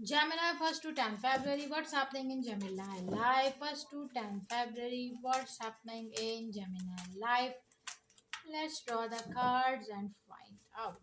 Gemini 1st to 10 February. What's happening in Gemini life? 1st to 10 February. What's happening in Gemini life? Let's draw the cards and find out.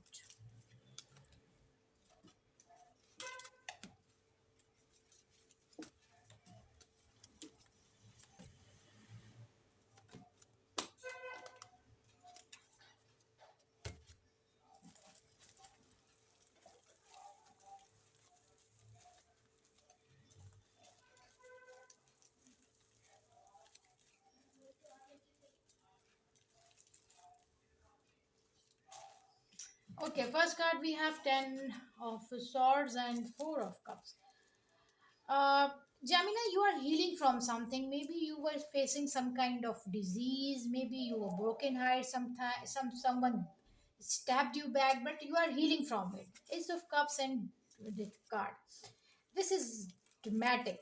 Okay, first card we have 10 of swords and 4 of cups. Uh, Jamina, you are healing from something. Maybe you were facing some kind of disease. Maybe you were broken heart. Someone stabbed you back, but you are healing from it. Ace of Cups and the card. This is dramatic,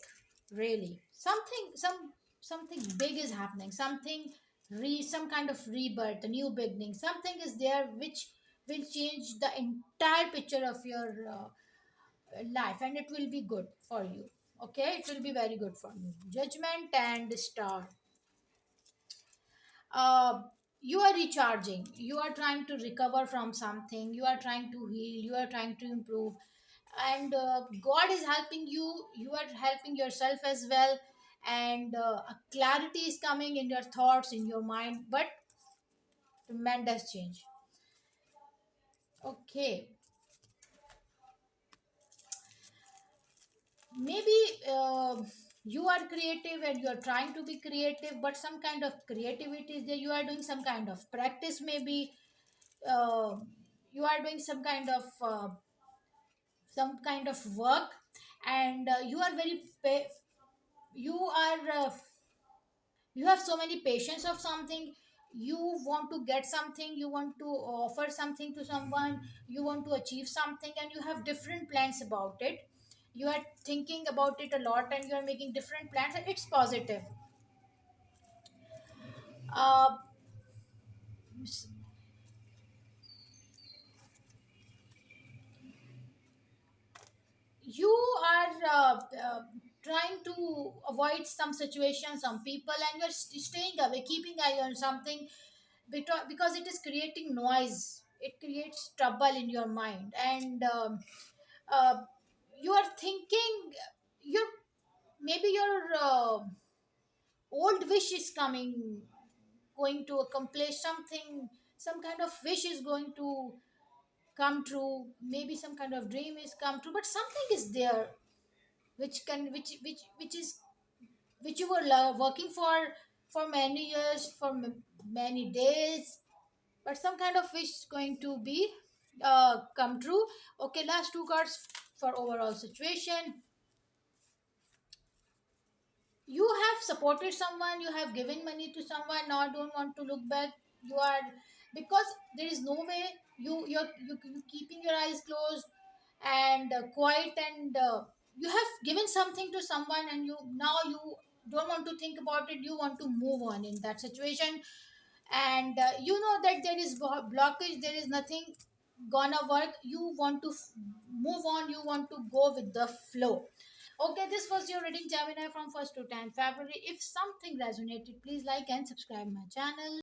really. Something big is happening. Some kind of rebirth, a new beginning. Something is there which will change the entire picture of your life, and it will be good for you. Okay, it will be very good for you. Judgment and Star. uh, you are recharging, you are trying to recover from something, you are trying to heal, you are trying to improve, and God is helping you, you are helping yourself as well, and a clarity is coming in your thoughts, in your mind, but tremendous change. Okay, maybe you are creative and you are trying to be creative, but some kind of creativity is there, you are doing some kind of practice, maybe uh, you are doing some kind of work, and you are you are you have so many patience of something, you want to get something, you want to offer something to someone, you want to achieve something, and you have different plans about it, you are thinking about it a lot, and you are making different plans, and it's positive. uh, you are trying to avoid some situations, some people, and you're staying away, keeping eye on something, because it is creating noise, it creates trouble in your mind, and uh, you are thinking, you maybe your old wish is coming, going to accomplish something, some kind of wish is going to come true, maybe some kind of dream is come true, but something is there which can which is which you were working for many years, for many days, but some kind of wish is going to be come true. Okay, last two cards for overall situation. You have supported someone, you have given money to someone, now don't want to look back, you are, because there is no way, you keeping your eyes closed and quiet, and you have given something to someone, and you now you don't want to think about it, you want to move on in that situation, and you know that there is blockage, there is nothing gonna work, you want to move on, you want to go with the flow. Okay, this was your reading, Gemini, from 1st to 10th February. If something resonated, please like and subscribe my channel.